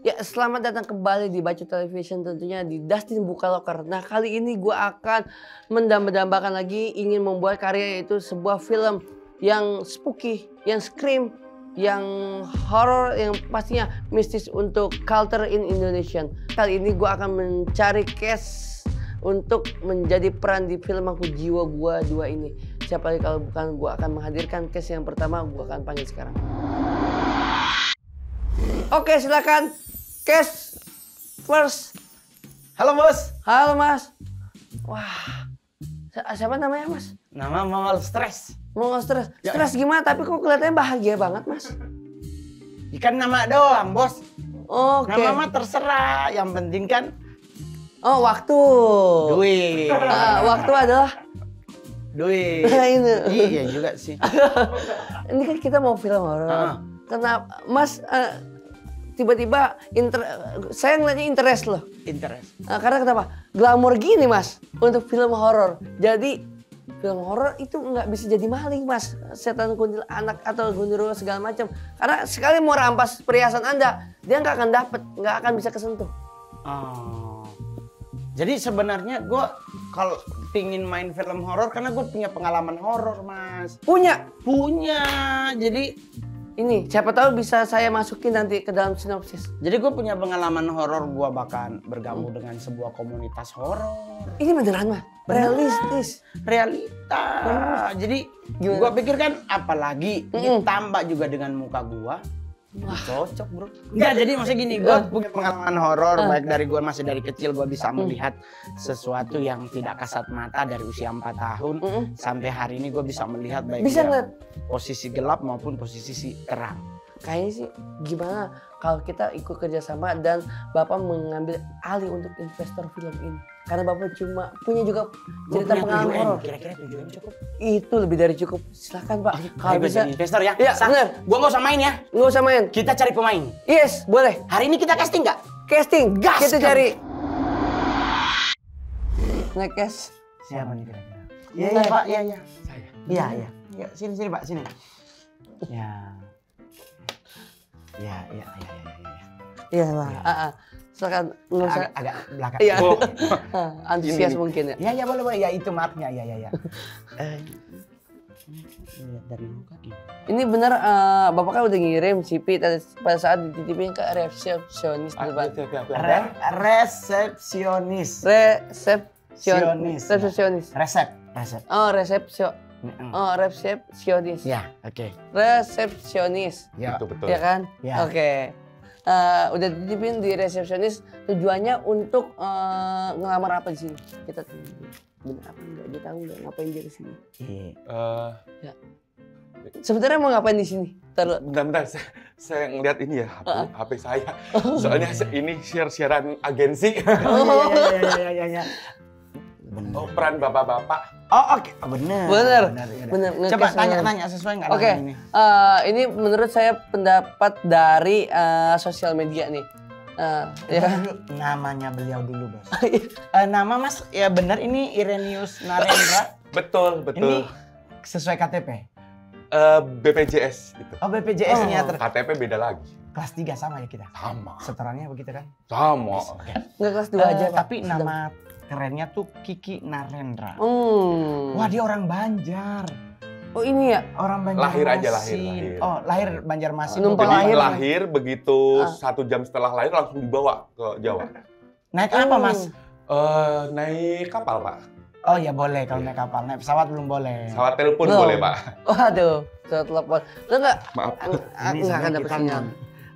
Ya, selamat datang kembali di Baco Television, tentunya di Dustin Bukaloker. Nah, kali ini gue akan mendambakan lagi ingin membuat karya, yaitu sebuah film yang spooky, yang scream, yang horror, yang pastinya mistis untuk culture in Indonesian. Kali ini gue akan mencari cast untuk menjadi peran di film Aku Jiwa Gua 2 ini. Siapa lagi kalau bukan gue akan menghadirkan cast yang pertama, gue akan panggil sekarang. Oke, silakan. Cast first. Halo bos. Halo mas. Wah, siapa namanya mas? Nama Mongol Stres. Mau stres? Stres gimana? Tapi kok kelihatannya bahagia banget mas. Ikan nama doang bos. Oke. Nama mah terserah. Yang penting kan Oh, waktu. duit. Waktu adalah Duit. ini. Iya juga sih. Ini kan kita mau film horor. Kenapa mas tiba-tiba saya ngeliatnya interest loh. Interest. Karena kenapa? Glamor gini mas untuk film horor. Jadi film horor itu nggak bisa jadi maling mas, setan kuntilanak atau gundurwo segala macam. Karena sekali mau rampas perhiasan Anda, dia nggak akan dapet, nggak akan bisa kesentuh. Oh. Jadi sebenarnya gue kalau pingin main film horor karena gue punya pengalaman horor mas. Punya. Jadi Ini siapa tahu bisa saya masukin nanti ke dalam sinopsis. gue punya pengalaman horor. Gue bahkan bergabung dengan sebuah komunitas horor. Ini beneran mah, realistis. Realita. Jadi gue pikir kan apalagi ditambah juga dengan muka gue. Cocok bro. Enggak, jadi maksudnya gini, gue punya pengalaman horor baik dari gue masih dari kecil gue bisa melihat sesuatu yang tidak kasat mata dari usia 4 tahun sampai hari ini gue bisa melihat baik Bisa dia ngeliat? posisi gelap maupun posisi terang. Kayaknya sih gimana kalau kita ikut kerjasama dan Bapak mengambil alih untuk investor film ini. Karena Bapak cuma punya juga cerita pengalaman horor. Kira-kira 7 M cukup. Itu lebih dari cukup. Silakan Pak. Kalau Ayo, bisa. investor ya. Iya, benar. Gue nggak usah main ya. Nggak usah main. Kita cari pemain. Yes, boleh. Hari ini kita casting nggak? Casting. Gas, Kita kan? cari. Ngecast. Siapa nih kira-kira? Iya Pak, iya. Saya. Iya. Ya, sini Pak, sini. Ya. Ya. Iya Pak. Silakan. Nggak usah. Agak belakang. Iya. Oh. Antusias mungkin ya. Ya boleh. Ya itu maafnya. Ya. Dari muka gitu. Ini benar Bapak kan udah ngirim CV pada saat dititipin ke resepsionis di depan. Resepsionis. Resepsionis. Resep. Oh, resepsionis. Ya, oke. Resepsionis. Ya, Betul. Ya kan? Ya. Oke. Udah dititipin di resepsionis, tujuannya untuk ngelamar apa di sini? Kita tunggu. Bener apa enggak? Dia tahu enggak ngapain dia di sini? Ya. Sebenarnya mau ngapain di sini? Bentar, saya ngeliat ini ya, HP saya. Soalnya ini siaran agensi. Iya. Oh, peran bapak-bapak. Oh, oke. Bener. Coba tanya sesuai nggak Oke. ini? Ini menurut saya pendapat dari sosial media nih. Ya. Namanya beliau dulu, Bos. Nama Mas ya benar ini Irenius Narendra. Betul. Ini sesuai KTP. BPJS itu. Oh, BPJS-nya KTP beda lagi. kelas 3 sama ya kita. Sama. Setorannya begitu kan? Sama. Oke. Nggak kelas 2 aja, Pak. Tapi nama kerennya tuh Kiki Narendra. Hmm. Wah, dia orang Banjar. Oh, ini ya? Orang Banjarmasin. Lahir aja, lahir. Oh, lahir Banjarmasin. Numpang Jadi lahir. lahir begitu 1 jam setelah lahir langsung dibawa ke Jawa. Naik apa, Mas? Naik kapal, Pak. Oh ya boleh kalau naik kapal. Naik pesawat belum boleh. Pesawat telepon Belum. boleh, Pak. Waduh, pesawat telepon. Lo nggak? Maaf. Nggak akan dapat sinyal.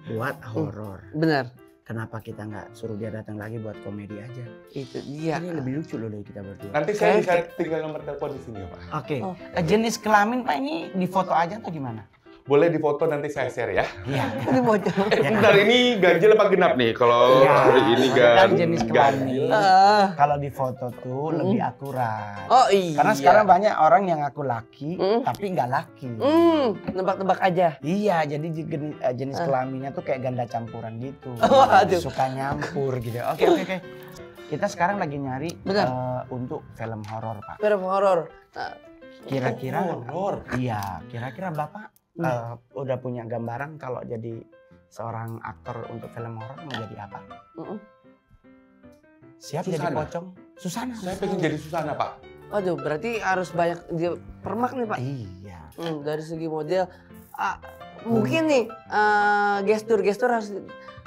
Buat horor. Benar. Kenapa kita nggak suruh dia datang lagi buat komedi aja? Itu dia. Ini lebih lucu loh dari kita berdua. Nanti saya bisa tinggal nomor telepon di sini ya, Pak. Oke. Oh. Jenis kelamin Pak ini di foto aja atau gimana? Boleh difoto nanti saya share ya. Iya. Ini mau Bentar, ini ganjil apa genap nih? Kalau Iya, hari ini kan jenis kelamin. ganjil. Kalau di foto tuh lebih akurat. Oh iya. Karena sekarang banyak orang yang ngaku laki, Hmm. tapi nggak laki. Nebak-nebak aja. Iya, jadi jenis kelaminnya tuh kayak ganda campuran gitu. Waduh. Suka nyampur gitu. Oke. Kita sekarang lagi nyari Benar. untuk film horor, Pak. Film horor. Nah, Kira-kira horor. Iya, kira-kira Bapak udah punya gambaran kalau jadi seorang aktor untuk film horor mau jadi apa? Siap Susana. jadi pocong? Susana. Saya pengen jadi Susana, Pak. Aduh, berarti harus banyak dia permak nih Pak. Iya. Dari segi model, mungkin nih gestur-gestur harus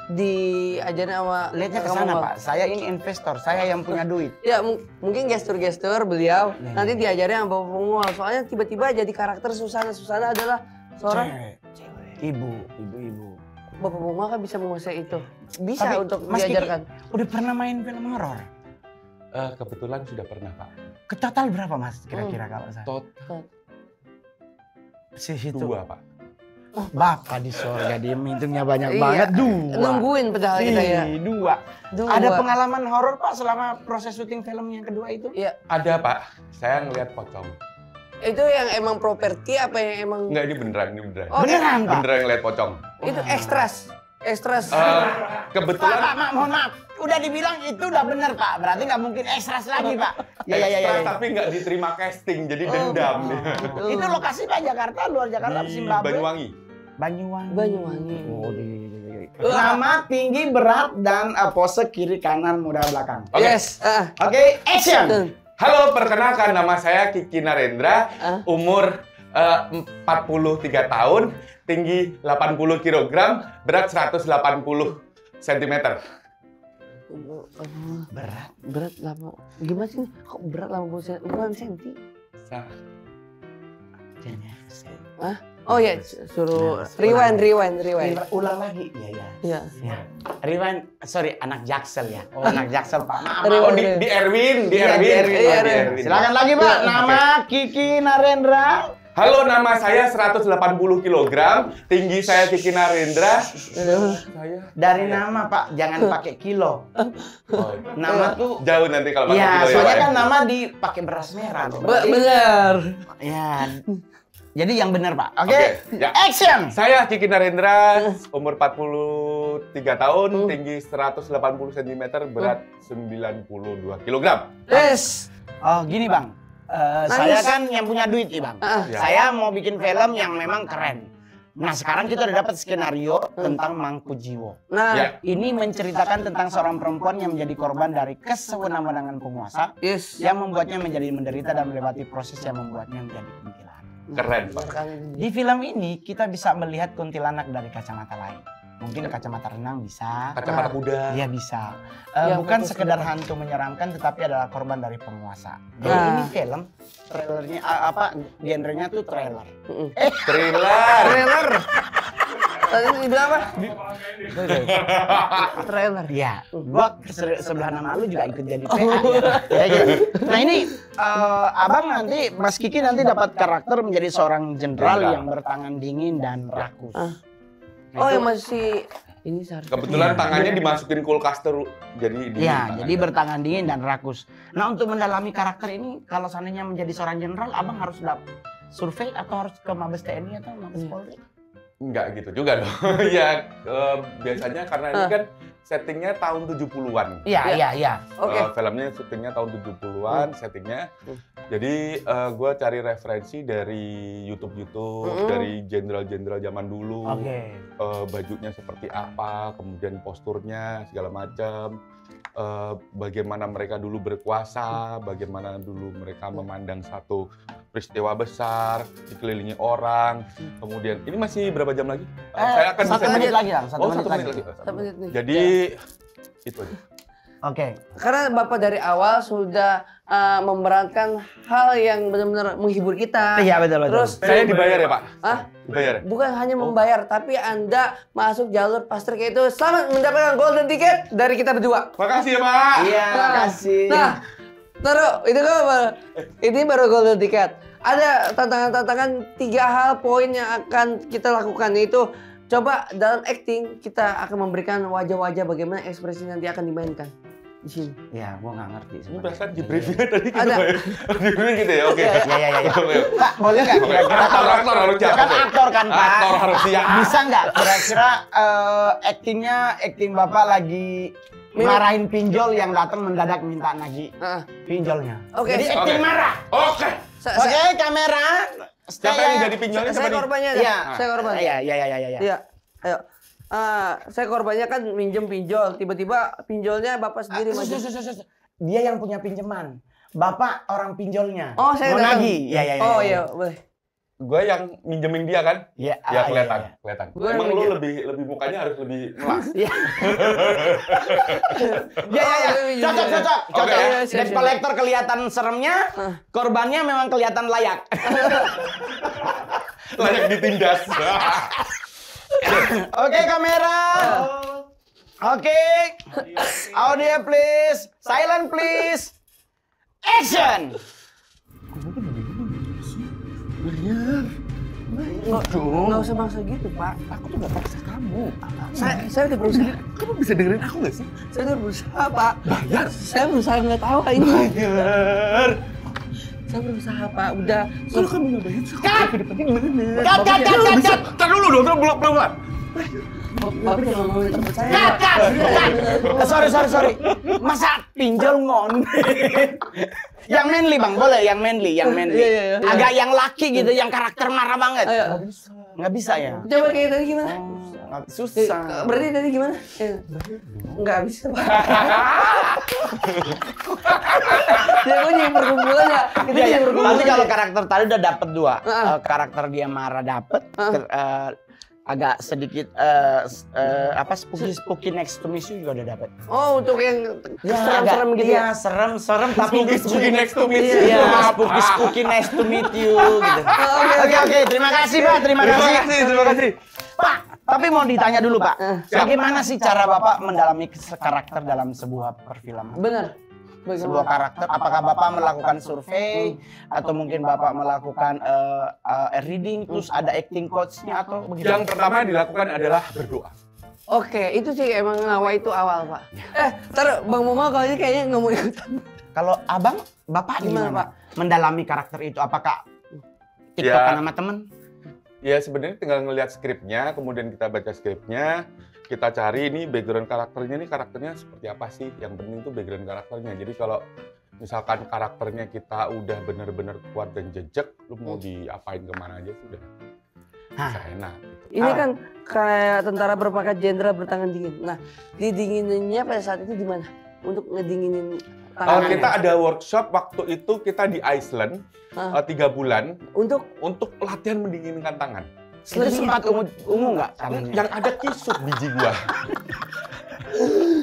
diajarin sama Lihatnya ke kamu, sana Bang. Pak. Saya ini investor, saya yang punya duit. Ya mungkin gestur-gestur beliau Iya, nanti diajarin sama Bapak Pengual. Soalnya tiba-tiba jadi karakter Susana. Susana adalah seorang Cewek. Ibu. Bapak Pengual kan bisa menguasai itu. Bisa Tapi, untuk Mas Kiki, diajarkan. udah pernah main film horor? Kebetulan sudah pernah, Pak. Ke total berapa Mas kira-kira kalau saya? Total Situ. 2, Pak. Oh, Bapak di surga dia hitungnya banyak Iya, banget. 2. Nungguin padahal kita ya. 2. Dua. Ada pengalaman horor Pak selama proses syuting film yang kedua itu? Iya. Ada, Pak. Saya ngelihat pocong. Itu yang emang properti apa yang emang Enggak, ini beneran. Oh, Beneran Pak? Beneran ngelihat pocong. itu ekstras. Kebetulan Pak, mohon maaf. Udah dibilang itu udah bener Pak. Berarti nggak mungkin ekstras lagi Pak. Ya. extra, tapi nggak diterima casting, jadi dendam. Itu lokasi Pak Jakarta, luar Jakarta, Di Zimbabwe. Banyuwangi. Banyuwangi. Oh, nama, tinggi, berat, dan pose kiri, kanan, muda, belakang. Oke. Yes. Oke, action. Halo, perkenalkan nama saya Kiki Narendra, umur 43 tahun, tinggi 80 kg, berat 180 cm. Berat lama. Gimana sih? Kok berat 80 cm? Bukan senti. Oh ya, suruh rewind. Ulang lagi. Iya. Ya. Rewind, sorry, anak Jaksel ya. Anak Jaksel Pak. Maaf. Oh, di Erwin, di Iya, Erwin. di Erwin. Oh, Iya, di Erwin. Erwin. Silakan lagi Pak. Nama Kiki Narendra. Halo, nama saya 180 kg, tinggi saya Kiki Narendra. Saya Dari nama Pak, jangan pakai kilo. Nama tuh jauh nanti kalau pakai ya, kilo soalnya Pak. kan nama dipakai beras merah. Benar. Ya. Jadi yang benar Pak. Oke. ya. Action. Saya Kiki Narendra, umur 43 tahun, tinggi 180 cm, berat 92 kg. Yes. Oh, gini Bang. Saya kan yang punya duit nih Bang. Ya. Saya mau bikin film yang memang keren. Nah, sekarang kita udah dapat skenario tentang Mangkujiwo. Nah, Ya. Ini menceritakan tentang seorang perempuan yang menjadi korban dari kesewenang-wenangan penguasa yes. yang membuatnya menjadi menderita dan melewati proses yang membuatnya menjadi kuntilanak. Keren, Pak. Di film ini kita bisa melihat kuntilanak dari kacamata lain. Mungkin kacamata renang bisa. Kacamata kuda. Iya bisa. Yang Bukan fokus sekedar ke- hantu menyeramkan, tetapi adalah korban dari penguasa. Jadi Nah. ini film, trailernya genrenya tuh trailer. Thriller. Trailer. Tadi dibilang apa? Trailer. Iya. Gua sebelah nama lu juga ikut jadi PA. Ya, gitu. Nah ini abang nanti, Mas Kiki nanti dapat karakter menjadi seorang jenderal Jenderal. yang bertangan dingin dan rakus. Nah, Oh, itu- yang masih ini seharusnya. Kebetulan tangannya dimasukin kulkas terus, jadi Iya, tangannya. jadi bertangan dingin dan rakus. Nah, untuk mendalami karakter ini, kalau seandainya menjadi seorang jenderal, abang harus survei atau harus ke Mabes TNI atau Mabes Polri? Enggak gitu juga dong. Ya, biasanya karena ini kan settingnya tahun 70-an. Iya. Oke. Filmnya syutingnya tahun 70-an, settingnya. Jadi gue cari referensi dari YouTube, dari jenderal-jenderal zaman dulu. Oke. Bajunya seperti apa, kemudian posturnya segala macam. Bagaimana mereka dulu berkuasa, bagaimana dulu mereka memandang satu peristiwa besar, dikelilingi orang. Kemudian ini masih berapa jam lagi? Saya akan 1 menit lagi, Bang. 1 Oh, menit 1 lagi. menit lagi. Satu menit nih. Jadi itu aja. Oke. Karena Bapak dari awal sudah memerankan hal yang benar-benar menghibur kita. Iya, betul. Terus Saya dibayar ya, Pak? Hah? Dibayar ya? Bukan hanya membayar, tapi Anda masuk jalur Fast Track itu selamat mendapatkan golden ticket dari kita berdua. Makasih ya, Pak. Iya, makasih. Nah, taruh itu kan ini baru golden ticket. Ada tantangan-tantangan 3 hal poin yang akan kita lakukan, yaitu coba dalam acting kita akan memberikan wajah-wajah bagaimana ekspresi nanti akan dimainkan di sini. Iya, gua nggak ngerti. Ini perasaan di briefingnya tadi gitu, Ada. Pak, ya? Di briefing gitu ya, oke. Iya. Oke. Pak, boleh nggak kira-kira kalau Aktor harus siap. kan aktor kan, Pak? Aktor harus siap. Bisa nggak kira-kira acting Bapak lagi marahin pinjol yang datang mendadak minta nagih pinjolnya. Oke. Jadi acting Oke. marah. Oke. Oke, kamera. Siapa yang jadi pinjolnya? Saya Siapa nih? korbannya. Iya. Saya korban. Iya. Iya. Ayo. saya korbannya kan minjem pinjol, tiba-tiba pinjolnya bapak sendiri maju. Dia yang punya pinjaman. Bapak orang pinjolnya. Oh, saya mau datang. nagih. Iya. Oh iya, boleh. Gue yang minjemin dia kan? Iya. Ya kelihatan. Gua Emang yang lu lebih mukanya harus lebih melas. Iya. Cocok. Oke. Debt collector kelihatan seremnya, korbannya memang kelihatan layak. Layak ditindas. Oke, kamera. Oke. Audio please. Silent please. Action. Nggak usah maksa gitu, Pak. Aku tuh gak paksa kamu. Saya udah berusaha. Kamu bisa dengerin aku gak sih? Saya udah berusaha, Pak. Bayar. Saya berusaha nggak tahu ini. Bayar. Saya berusaha, Pak. Udah. Kalau kamu gak bayar, Cut. ke depannya gimana? Cut. Tar dulu dong, pelan-pelan. Bapak jangan ngomongin tempat saya. Cut. Sorry. Masa pinjol ngon? Yang manly bang, boleh yang manly. Iya. Agak yang laki gitu, yang karakter marah banget. Ayo. Nggak bisa ya? Coba kayak tadi gimana? Susah. Berarti tadi gimana? Nggak bisa, Pak. Ya, gue jadi perkumpulan ya. Itu jadi perkumpulan. Nanti kalau karakter tadi udah dapet 2, karakter dia marah dapet, agak sedikit spooky next to me juga udah dapet. Oh, untuk yang Ya, serem-serem gitu ya? Iya, serem tapi Spooky next to meet you. Iya, spooky nice to meet you gitu. Oke, terima kasih Pak, terima kasih. Pak, tapi mau ditanya dulu Pak, bagaimana sih cara Bapak mendalami karakter dalam sebuah perfilman? Benar. Sebuah karakter, apakah Bapak melakukan survei atau mungkin Bapak melakukan reading terus ada acting coach-nya atau begitu? Yang pertama yang dilakukan adalah berdoa. Oke, itu sih emang Nawa itu awal, Pak. Ntar Bang Momo kalau ini kayaknya nggak mau ikutan. Kalau Abang, Bapak Gimana, gimana Pak? mendalami karakter itu? Apakah TikTokan sama temen? Ya sebenarnya tinggal ngelihat skripnya, kemudian kita baca skripnya, kita cari ini background karakternya seperti apa sih. Yang penting itu background karakternya. Jadi kalau misalkan karakternya kita udah benar-benar kuat dan jejak, lu mau diapain kemana aja sudah bisa enak. Gitu. Ini kan kayak tentara berpangkat jenderal bertangan dingin. Nah, didingininnya pada saat itu di mana? Untuk ngedinginin tangannya. Kita ada workshop waktu itu kita di Iceland 3 bulan untuk latihan mendinginkan tangan. Itu sempat ungu nggak tangannya? Yang ada kisut biji gua.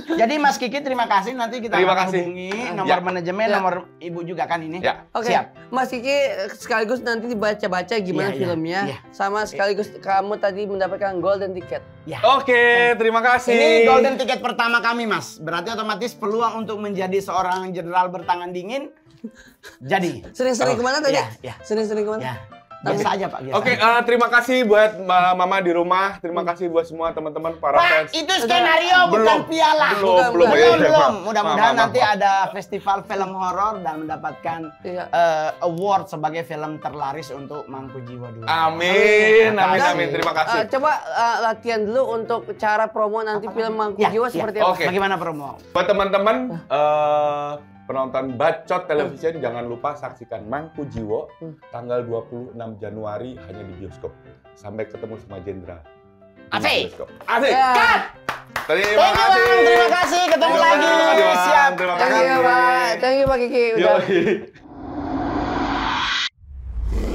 Jadi Mas Kiki terima kasih, nanti kita Terima akan kasih. hubungi nomor manajemen, Ya. nomor Ibu juga kan ini. Ya. Oke, Siap. Mas Kiki sekaligus nanti dibaca-baca gimana Iya, filmnya, iya. sama sekaligus kamu tadi mendapatkan golden ticket. Ya. Oke, terima kasih. Ini golden ticket pertama kami Mas. Berarti otomatis peluang untuk menjadi seorang jenderal bertangan dingin jadi. Sering-sering kemana tadi? Iya. Sering-sering kemana? Ya. Biasa aja Pak. Biasa. Oke, terima kasih buat Mama di rumah. Terima kasih buat semua teman-teman para Pak, fans. itu skenario bukan piala. Belum. Mudah-mudahan Maaf. nanti ada festival film horor dan mendapatkan Iya. award sebagai film terlaris untuk Mangku Jiwa dulu. Amin. Dan, Terima kasih. Coba latihan dulu untuk cara promo nanti film Mangku Ya, Jiwa ya. seperti apa? Oke. Bagaimana promo? Buat teman-teman penonton Bacot Television, jangan lupa saksikan Mangku Jiwo tanggal 26 Januari hanya di bioskop. Sampai ketemu sama Jenderal. Asik. Asik. Ya. Terima kasih. Terima kasih. Ketemu lagi. Terima kasih, Bang. Siap. Terima Thank kasih. you, Pak. Thank you, Pak Kiki. Udah. Yoi.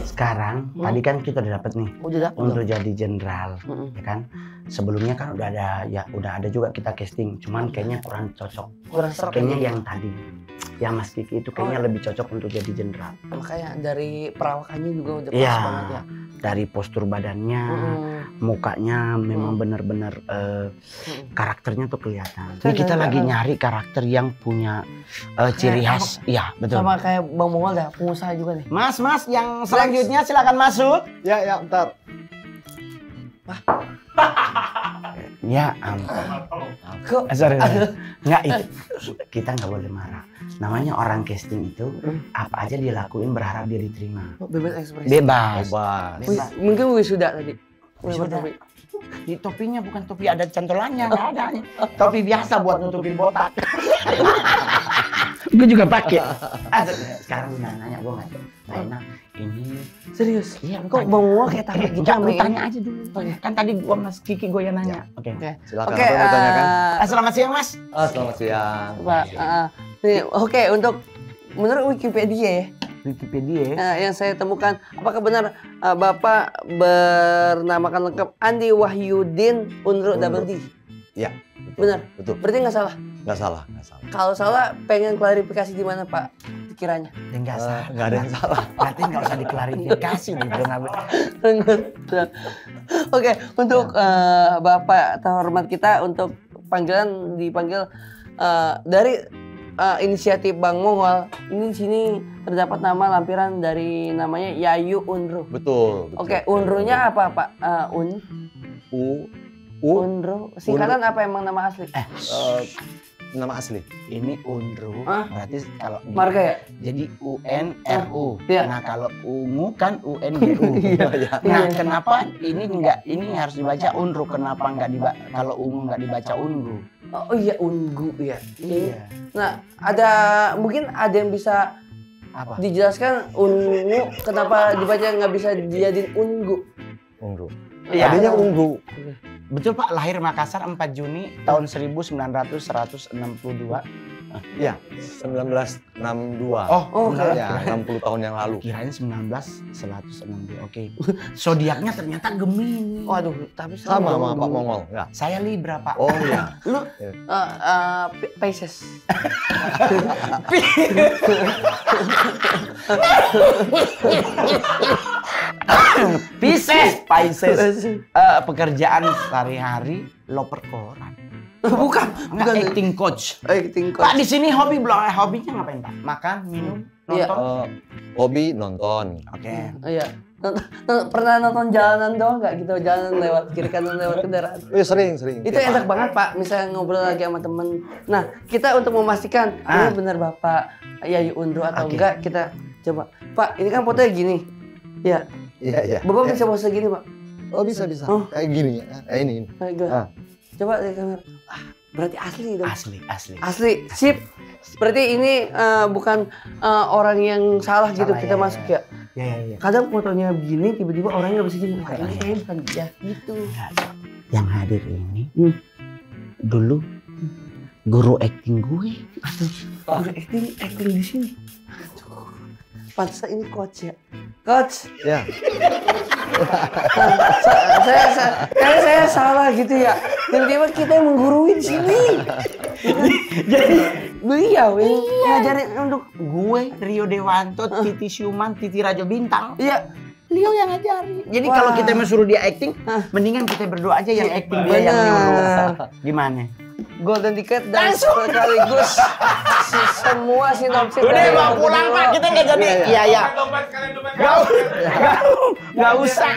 Sekarang tadi kan kita udah dapet nih Udah dapet untuk belum? jadi jenderal, ya kan? Sebelumnya kan udah ada juga kita casting, cuman kayaknya kurang cocok. Kurang serap. Kayaknya yang tadi, yang Mas Kiki itu kayaknya lebih cocok untuk jadi jenderal. Makanya dari perawakannya juga udah pas Iya. banget ya. Dari postur badannya, mukanya memang benar-benar karakternya tuh kelihatan. Ini kita lagi nyari karakter yang punya ciri khas. Iya, betul. Sama kayak Bang Mongol dah, pengusaha juga nih. Mas, yang selanjutnya silakan masuk. Ya, bentar. Ya ampun. Kok? Sorry. Nggak, itu kita nggak boleh marah. Namanya orang casting itu apa aja dia lakuin berharap dia diterima. Bebas ekspresi. Bebas. Wih, mungkin wisuda tadi. Wisuda. Di topinya bukan topi ada cantolannya, nggak ada. Topi biasa buat nutupin botak. Gue juga pakai. Sekarang nanya gue nggak enak. ini. Serius? Iya, Kok Bang Mual kayak takut gitu? Enggak, lu sama ini? tanya aja dulu. Kan tadi gua Mas Kiki gua yang nanya. Oke. Silakan Oke, apa yang mau ditanyakan? Selamat siang, Mas. Selamat siang. Pak, nih, oke, untuk menurut Wikipedia ya, Wikipedia. yang saya temukan, apakah benar Bapak bernamakan lengkap Andi Wahyudin Unru Double D? Iya. Benar? Betul. Berarti nggak salah? Nggak salah, nggak salah. Kalau salah, pengen klarifikasi di mana Pak kiranya? Enggak salah. Nggak ada yang salah. Berarti nggak usah diklarifikasi nih, benar. Oke, untuk Bapak terhormat kita untuk dipanggil dari inisiatif Bang Mongol. Ini di sini terdapat nama lampiran dari namanya Yayu Unru. Betul. Oke, Unrunya apa Pak? Unru. Singkatan apa emang nama asli? Nama asli. Ini Unru. Hah? Berarti kalau Marga ya? jadi UNRU. Iya. Nah, kalau ungu kan UNGU. Iya. Nah, kenapa ini harus dibaca Unru? Kenapa kalau ungu nggak dibaca Ungu? Oh iya, Ungu ya. Iya. Nah, mungkin ada yang bisa Apa? dijelaskan ungu kenapa dibaca nggak bisa dijadiin ungu? Ungu. Iya. Adanya Ungu. Betul Pak, lahir Makassar 4 Juni tahun 1962. Iya, 1962. Oh, oke. Ya, 60 tahun yang lalu. Kirain 1962. Oke. Zodiaknya ternyata Gemini. Waduh, tapi Sama sama Pak Mongol. Enggak. Saya Libra, Pak. Oh iya. Lu Pisces. Pisces. Pekerjaan sehari-hari loper koran. Bukan Acting coach. acting Pak, coach. di sini hobinya ngapain, Pak? Makan, minum, Iya. nonton. Hobi nonton. Oke. Iya. Pernah nonton jalanan doang nggak gitu, jalanan lewat kiri kanan lewat kendaraan. Sering. Itu enak banget Pak, misalnya ngobrol lagi sama temen. Nah, kita untuk memastikan ini benar Bapak Yayu Unru atau Oke. enggak, kita coba. Pak, ini kan fotonya gini. Ya, Iya. Bapak bisa pose gini Pak. Oh bisa. Oh. Kayak gini. Ini. Kayak gitu. Ah. Coba dari kamera. Berarti asli dong. Asli. Asli, sip. Berarti ini bukan orang yang salah gitu Salah, kita ya, masuk ya. Ya. Kadang fotonya begini, tiba-tiba orangnya nggak bisa gini. Wah, ini bukan dia gitu. Yang hadir ini dulu guru acting gue. Udah acting di sini. Pantesan ini coach ya. Coach, Ya. saya salah gitu ya. Tiba-tiba kita yang menggurui di sini. Jadi Beliau yang ngajarin untuk gue Rio Dewanto, Titi Syuman, Titi Rajo Bintang. iya. Beliau yang ngajarin. Jadi Wah. kalau kita mau suruh dia acting, mendingan kita berdoa aja yang acting dia yang nyuruh. Gimana? Golden ticket dan sekaligus semua sinopsis. Udah dari mau Golden pulang Ticket. Pak, kita nggak jadi. Iya. Nggak usah.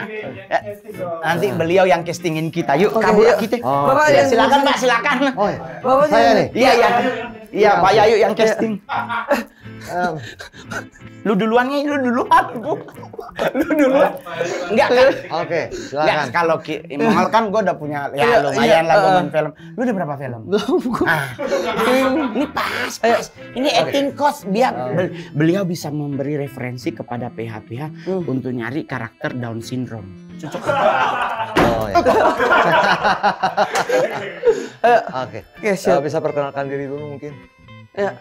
Nanti beliau yang castingin kita. Yuk Oke, kabur yuk. kita. Oh, Bapak Ya, yang silakan Pak, silakan. Oh, iya. Bapak Saya yang- nih. Iya, Pak Yayu yang casting. Lu duluan. Lu duluan. Enggak kan? Oke, Enggak, silakan. kalau Mongol kan gue udah punya Iya, lumayan lah gue iya. main film. Lu udah berapa film? Ini pas. Ini acting coach biar beliau bisa memberi referensi kepada pihak-pihak untuk nyari karakter Down syndrome. Oh ya. Oke. Oke, siap. Bisa perkenalkan diri dulu mungkin. Ya,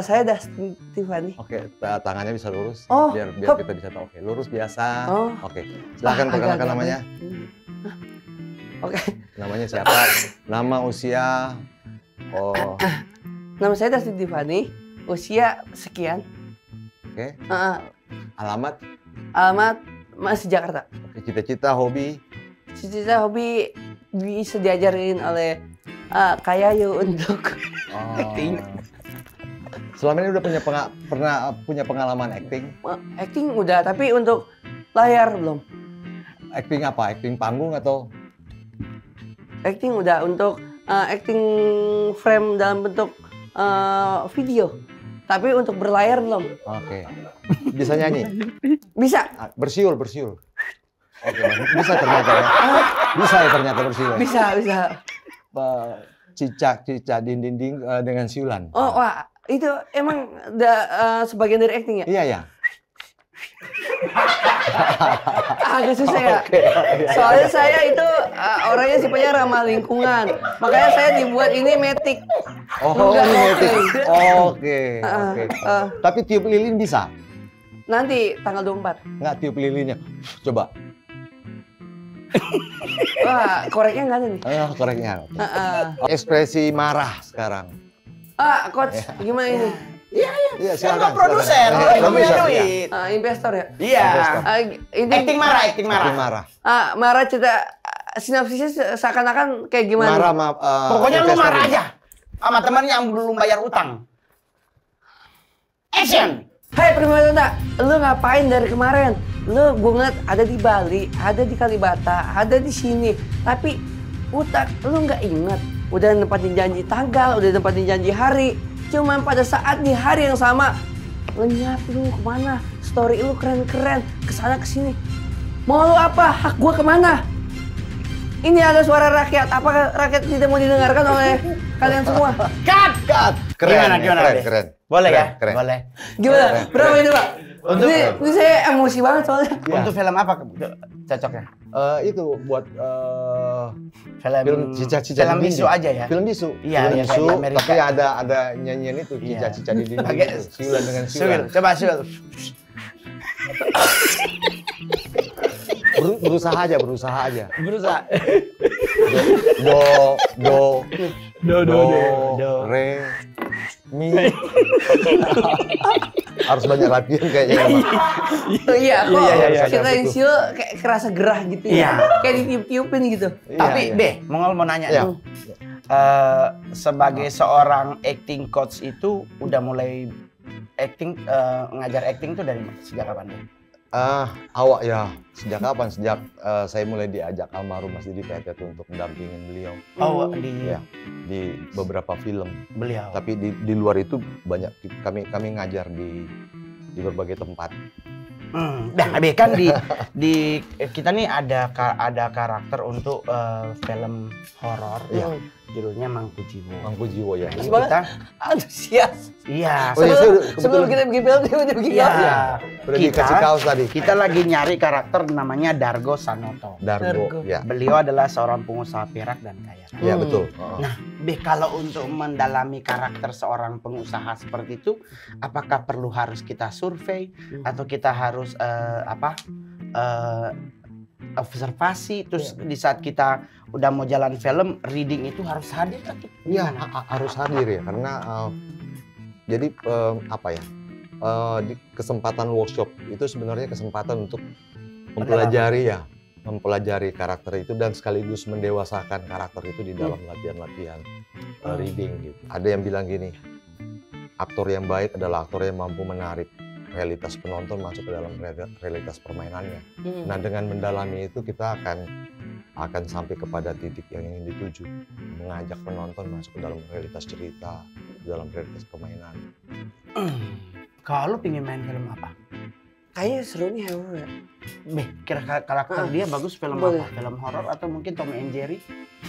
saya Dustin Tiffany. Oke, tangannya bisa lurus Oh, biar hop. kita bisa tahu. Oke, lurus biasa. Oh. Oke. Silakan perkenalkan Agak-agak. namanya. Oke, Namanya siapa? Nama, usia. Oh, nama saya Dustin Tiffany. Usia sekian. oke. Alamat. Alamat masih Jakarta. Oke, cita-cita, hobi. Cita-cita hobi bisa diajarin oleh Kak Yayu untuk Acting. Selama ini udah pernah punya pengalaman acting? acting udah, tapi untuk layar belum. Acting apa? Acting panggung atau? Acting udah, untuk acting frame dalam bentuk video. Tapi untuk berlayar belum. Oke. Bisa nyanyi? Bisa. Bersiul. Oke, bisa ternyata ya. Bisa ya ternyata bersiul. Bisa. Cicak dinding dengan siulan. Oh, wah, itu emang sebagian dari acting ya? Iya. Agak susah ya. Oke, iya. Soalnya saya itu orangnya sifatnya ramah lingkungan. Makanya saya dibuat ini metik. Oh, Enggak, ini oke. metik. Oke, oke. Tapi tiup lilin bisa? Nanti tanggal 24. Nggak tiup lilinnya? Coba. Wah, koreknya nggak ada nih. Koreknya. Heeh. Ekspresi marah sekarang. Coach, gimana ini? Iya, Kan silakan. lo produser, lo yang punya Produser, iya. duit. Investor ya? Iya. Ini Acting marah, acting marah. Tapi marah. marah cerita sinopsisnya seakan-akan kayak gimana? Marah sama Pokoknya lu investor marah ini. aja sama teman yang belum bayar utang. Action. Hai primadona, lu ngapain dari kemarin? Lu gue ngeliat ada di Bali, ada di Kalibata, ada di sini. Tapi utak lu nggak inget. Udah nempatin janji tanggal, udah nempatin janji hari. Cuman pada saat di hari yang sama, lenyap lu kemana? Story lu keren-keren, kesana kesini. Mau lu apa? Hak gua kemana? Ini ada suara rakyat. Apakah rakyat tidak mau didengarkan oleh kalian semua? Cut. Cut. Keren, Gimana, keren, Be? keren. Boleh ya? Keren. Boleh. Gimana? Berapa itu Pak? Untuk- Ini saya emosi banget soalnya. Ya. Untuk film apa cocoknya? Itu buat Film cica-cica film di bisu dinding. aja ya. Film bisu. Iya, Film iya, bisu, kayak di Amerika. tapi ada nyanyian itu Iya. cica-cica di dinding. Pakai itu. Siulan dengan Syul, siulan. coba Syul. Berusaha aja. Berusaha. Do. Re, mi. Harus banyak latihan kayaknya. Oh iya, kok iya, kita betul. insil kayak kerasa gerah gitu ya. Iya. Kayak ditiup-tiupin gitu. Tapi Iya, Be, mau nanya Iya. nih. Sebagai seorang acting coach itu udah mulai acting ngajar acting tuh dari sejak kapan Be? Awak ya, sejak kapan? Sejak saya mulai diajak almarhum Mas Didi Petet untuk mendampingin beliau. Oh, di Ya, di beberapa film. beliau. Tapi di luar itu banyak kami ngajar di berbagai tempat. Nah, Be, kan di kita nih ada karakter untuk film horor. Iya. Judulnya Mangku Jiwo. Mangku Jiwo ya. Nah, ini Semangat. kita Antusias. iya, Oh, iya, Sebelum kita bikin film, dia udah bikin Iya. film. Udah dikasih kaos tadi. Kita lagi nyari karakter namanya Dargo Sanoto. Dargo. Ya, Beliau adalah seorang pengusaha perak dan kaya. ya betul. Oh. Nah, Be, kalau untuk mendalami karakter seorang pengusaha seperti itu, apakah perlu harus kita survei atau kita harus observasi terus di saat kita udah mau jalan film reading itu harus hadir atau Iya, gimana? harus hadir ya karena jadi di kesempatan workshop itu sebenarnya kesempatan untuk mempelajari karakter itu dan sekaligus mendewasakan karakter itu di dalam latihan-latihan reading gitu. Ada yang bilang gini, aktor yang baik adalah aktor yang mampu menarik realitas penonton masuk ke dalam realitas permainannya. Nah, dengan mendalami itu kita akan sampai kepada titik yang ingin dituju, mengajak penonton masuk ke dalam realitas cerita, dalam realitas permainan. Kalau lu pengen main film apa? Kayaknya seru nih horor ya. Be, kira karakter dia bagus film boleh. apa? Film horor atau mungkin Tom and Jerry?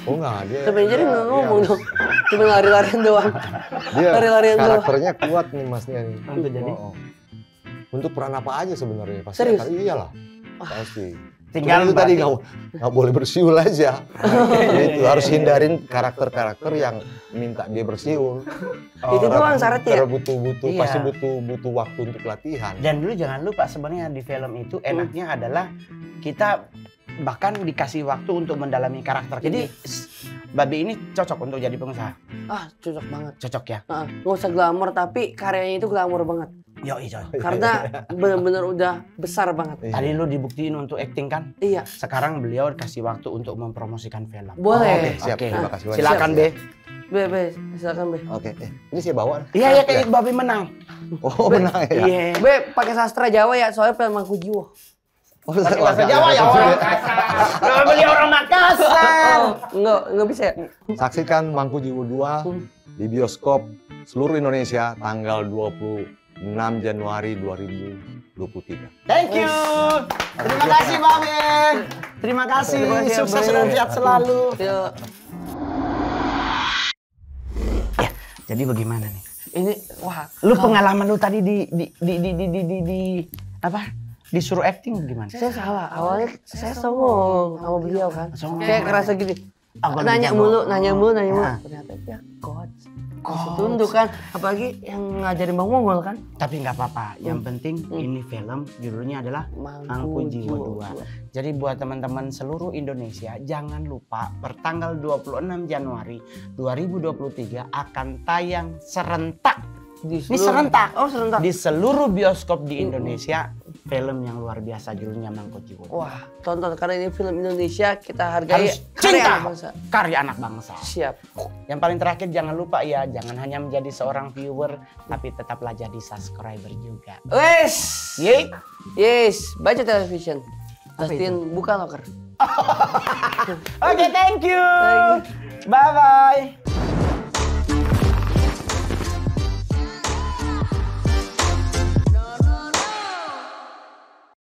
Oh enggak, dia Tapi jadi nggak dia ngomong harus- dong. Cuma lari-larian doang. Dia Lari-larian doang. karakternya kuat nih masnya nih. Untuk jadi? Untuk peran apa aja sebenarnya pasti Serius? akan iyalah. Pasti. Tinggal Cuman itu tadi berarti- nggak boleh bersiul aja. Itu harus hindarin karakter-karakter yang minta dia bersiul. Itu doang syaratnya. Karena butuh Iya. pasti butuh waktu untuk latihan. Dan dulu jangan lupa sebenarnya di film itu enaknya adalah kita bahkan dikasih waktu untuk mendalami karakter. Jadi Babi ini cocok untuk jadi pengusaha. Cocok banget. Cocok ya? Nggak usah glamor tapi karyanya itu glamor banget. Yoi coy. Karena bener-bener udah besar banget. Iya. Tadi lu dibuktiin untuk acting kan? Iya. Sekarang beliau kasih waktu untuk mempromosikan film. Boleh. Oke, siap. Oke. Terima kasih banyak. Silakan Be. Be, silakan Be. Oke, ini saya bawa. Iya ya kayak Babi menang. Oh, benar ya. Iya. Be, pakai sastra Jawa ya, soalnya film Mangku Jiwo. Oh, Pakai bahasa Jawa ya orang Makassar. Beli orang Makassar. Enggak bisa ya? Saksikan Mangku Jiwo 2 di bioskop seluruh Indonesia tanggal 26 Januari 2023. Thank you. Terima kasih Babe. Terima kasih. Terima kasih, Sukses Babe. dan sehat selalu. Yuk. Ya, jadi bagaimana nih? Ini, wah. Lu pengalaman lu tadi di apa? disuruh acting gimana? Saya salah. Awalnya saya songong sama beliau kan. Songong. Kayak kerasa gini. Aku Nanya lebih mulu. Nah. Ternyata dia coach. Masih tunduk kan. Apalagi yang ngajarin Bang Mongol kan. Tapi nggak apa-apa. Yang penting ini film judulnya adalah Mangku Jiwa 2. Jadi buat teman-teman seluruh Indonesia jangan lupa pertanggal 26 Januari 2023 akan tayang serentak. Ini serentak. Oh, serentak. Di seluruh bioskop di Indonesia. Film yang luar biasa judulnya Mangku Jiwa 2. Wah, tonton karena ini film Indonesia, kita hargai Harus karya cinta anak bangsa. karya anak bangsa. Siap. Yang paling terakhir jangan lupa ya, jangan hanya menjadi seorang viewer, tapi tetaplah jadi subscriber juga. Wes. Yeay. Yes, baca television. Apa Dustin buka loker. Oke, thank you. Thank Bye bye.